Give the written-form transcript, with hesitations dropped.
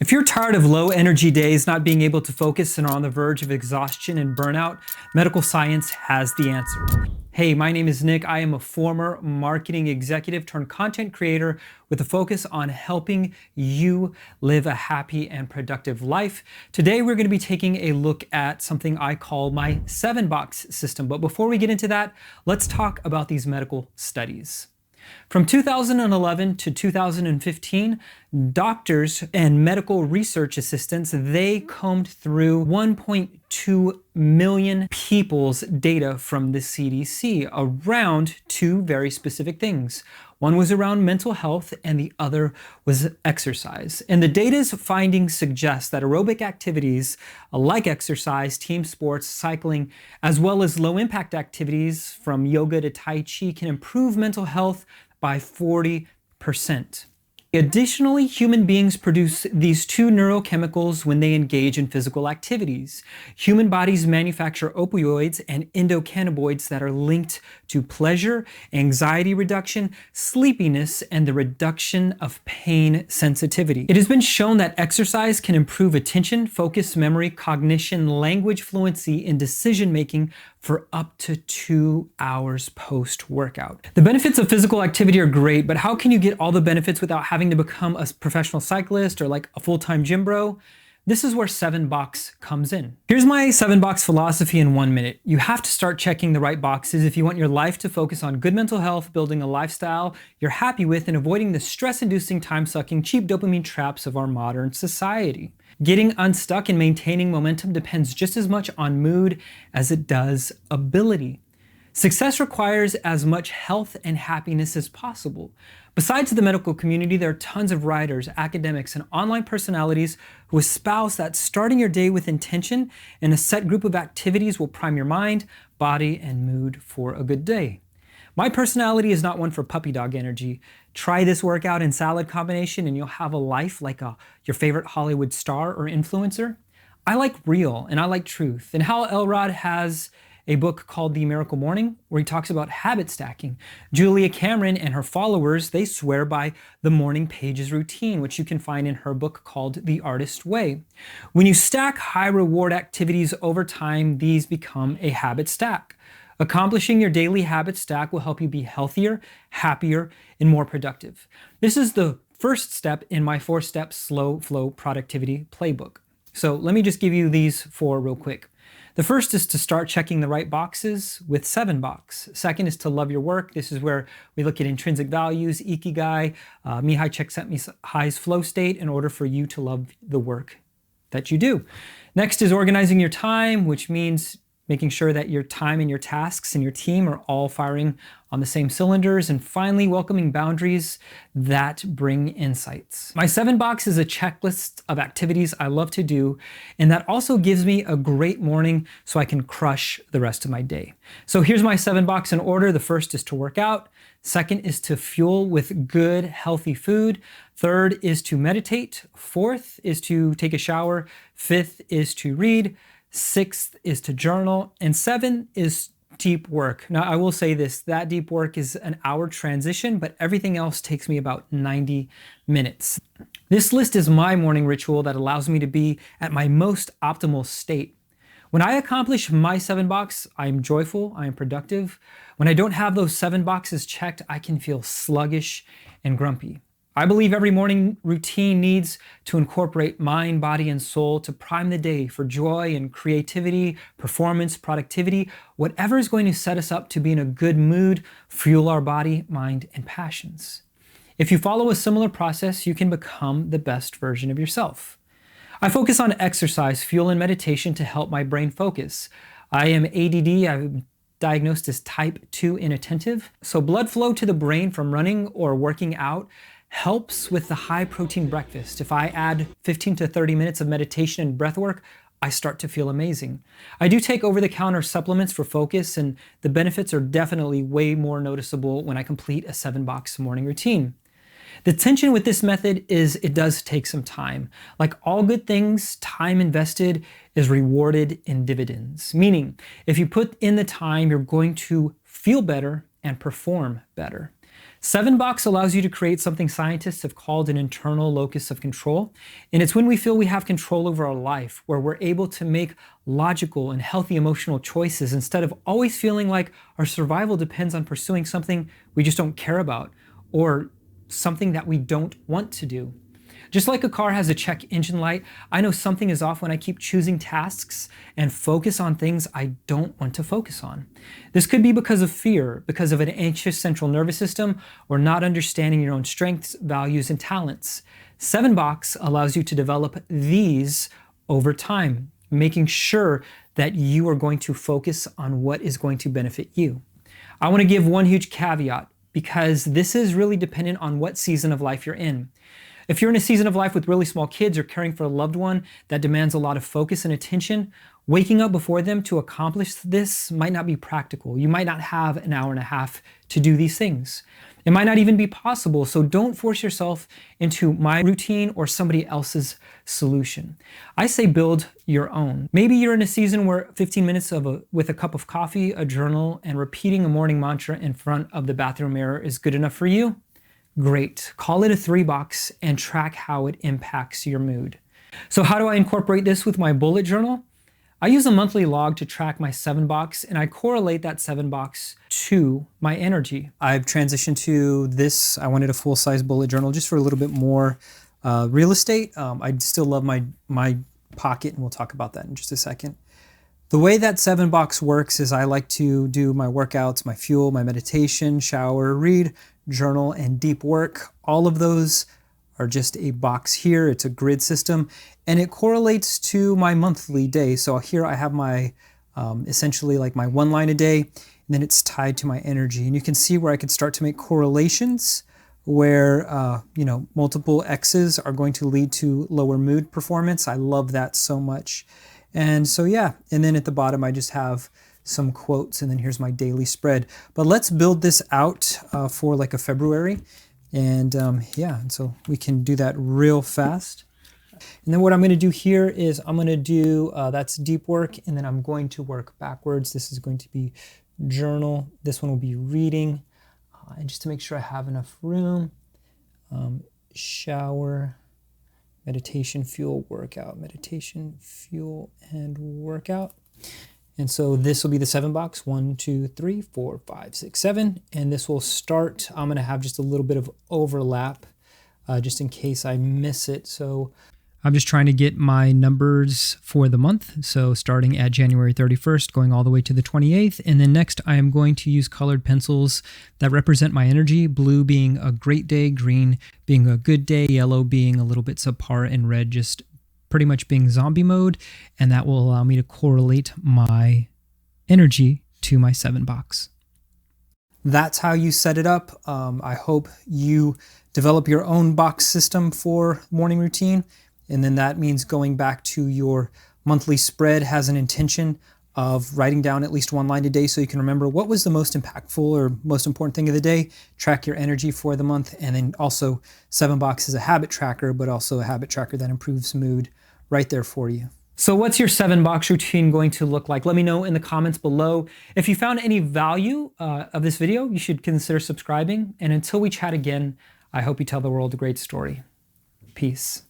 If you're tired of low energy days, not being able to focus, and are on the verge of exhaustion and burnout, medical science has the answer. Hey, my name is Nick. I am a former marketing executive turned content creator with a focus on helping you live a happy and productive life. Today, we're going to be taking a look at something I call my 7-box system. But before we get into that, let's talk about these medical studies. From 2011 to 2015, doctors and medical research assistants, they combed through 1.2 million people's data from the CDC around two very specific things. One was around mental health and the other was exercise. And the data's findings suggest that aerobic activities like exercise, team sports, cycling, as well as low-impact activities from yoga to Tai Chi can improve mental health by 40%. Additionally, human beings produce these two neurochemicals when they engage in physical activities. Human bodies manufacture opioids and endocannabinoids that are linked to pleasure, anxiety reduction, sleepiness, and the reduction of pain sensitivity. It has been shown that exercise can improve attention, focus, memory, cognition, language fluency, and decision-making for up to 2 hours post-workout. The benefits of physical activity are great, but how can you get all the benefits without having to become a professional cyclist or like a full-time gym bro? This is where 7-box comes in. Here's my 7-box philosophy in 1 minute. You have to start checking the right boxes if you want your life to focus on good mental health, building a lifestyle you're happy with, and avoiding the stress-inducing, time-sucking, cheap dopamine traps of our modern society. Getting unstuck and maintaining momentum depends just as much on mood as it does ability. Success requires as much health and happiness as possible. Besides the medical community, there are tons of writers, academics, and online personalities who espouse that starting your day with intention and a set group of activities will prime your mind, body, and mood for a good day. My personality is not one for puppy dog energy. Try this workout and salad combination and you'll have a life like your favorite Hollywood star or influencer. I like real and I like truth. And Hal Elrod has a book called The Miracle Morning where he talks about habit stacking. Julia Cameron and her followers, they swear by the morning pages routine, which you can find in her book called The Artist Way. When you stack high reward activities over time, these become a habit stack. Accomplishing your daily habit stack will help you be healthier, happier, and more productive. This is the first step in my 4-step slow flow productivity playbook. So let me just give you these 4 real quick. The first is to start checking the right boxes with 7-box. Second is to love your work. This is where we look at intrinsic values, ikigai, Mihai Csikszentmihalyi's flow state in order for you to love the work that you do. Next is organizing your time, which means making sure that your time and your tasks and your team are all firing on the same cylinders. And finally, welcoming boundaries that bring insights. My 7-box is a checklist of activities I love to do, and that also gives me a great morning so I can crush the rest of my day. So here's my 7-box in order. The first is to work out. Second is to fuel with good, healthy food. Third is to meditate. Fourth is to take a shower. Fifth is to read. 6th is to journal, and 7 is deep work. Now, I will say this, that deep work is an hour transition, but everything else takes me about 90 minutes. This list is my morning ritual that allows me to be at my most optimal state. When I accomplish my 7-box, I am joyful, I am productive. When I don't have those 7 boxes checked, I can feel sluggish and grumpy. I believe every morning routine needs to incorporate mind, body, and soul to prime the day for joy and creativity, performance, productivity, whatever is going to set us up to be in a good mood, fuel our body, mind, and passions. If you follow a similar process, you can become the best version of yourself. I focus on exercise, fuel, and meditation to help my brain focus. I am ADD. I'm diagnosed as type 2 inattentive. So blood flow to the brain from running or working out helps with the high protein breakfast. If I add 15 to 30 minutes of meditation and breath work, I start to feel amazing. I do take over-the-counter supplements for focus, and the benefits are definitely way more noticeable when I complete a 7-box morning routine. The tension with this method is it does take some time. Like all good things, time invested is rewarded in dividends. Meaning, if you put in the time, you're going to feel better and perform better. 7 box allows you to create something scientists have called an internal locus of control. And it's when we feel we have control over our life, where we're able to make logical and healthy emotional choices instead of always feeling like our survival depends on pursuing something we just don't care about or something that we don't want to do. Just like a car has a check engine light, I know something is off when I keep choosing tasks and focus on things I don't want to focus on. This could be because of fear, because of an anxious central nervous system, or not understanding your own strengths, values, and talents. 7-box allows you to develop these over time, making sure that you are going to focus on what is going to benefit you. I want to give one huge caveat, because this is really dependent on what season of life you're in. If you're in a season of life with really small kids or caring for a loved one that demands a lot of focus and attention, waking up before them to accomplish this might not be practical. You might not have an hour and a half to do these things. It might not even be possible, so don't force yourself into my routine or somebody else's solution. I say build your own. Maybe you're in a season where 15 minutes with a cup of coffee, a journal, and repeating a morning mantra in front of the bathroom mirror is good enough for you. Great. Call it a 3-box and track how it impacts your mood. So how do I incorporate this with my bullet journal? I use a monthly log to track my 7-box, and I correlate that 7-box to my energy. I've transitioned to this. I wanted a full-size bullet journal just for a little bit more real estate. I still love my pocket, and we'll talk about that in just a second. The way that 7-box works is I like to do my workouts, my fuel, my meditation, shower, read, journal, and deep work. All of those are just a box here. It's a grid system, and it correlates to my monthly day. So here I have my essentially like my 1 line a day, and then it's tied to my energy. And you can see where I could start to make correlations where multiple X's are going to lead to lower mood performance. I love that so much. And so yeah, and then at the bottom I just have some quotes, and then here's my daily spread. But let's build this out for like a February, and and so we can do that real fast. And then what I'm going to do here is I'm going to do, that's deep work, and then I'm going to work backwards. This is going to be journal. This one will be reading, and just to make sure I have enough room, shower, meditation, fuel, workout, meditation, fuel, and workout. And so this will be the 7-box, 1, 2, 3, 4, 5, 6, 7. And this will start, I'm gonna have just a little bit of overlap just in case I miss it. So I'm just trying to get my numbers for the month. So starting at January 31st, going all the way to the 28th. And then next I am going to use colored pencils that represent my energy, blue being a great day, green being a good day, yellow being a little bit subpar, and red just pretty much being zombie mode, and that will allow me to correlate my energy to my 7-box. That's how you set it up. I hope you develop your own box system for morning routine, and then that means going back to your monthly spread has an intention of writing down at least 1 line a day so you can remember what was the most impactful or most important thing of the day, track your energy for the month, and then also 7-box is a habit tracker, but also a habit tracker that improves mood right there for you. So what's your 7-box routine going to look like? Let me know in the comments below. If you found any value of this video, you should consider subscribing. And until we chat again, I hope you tell the world a great story. Peace.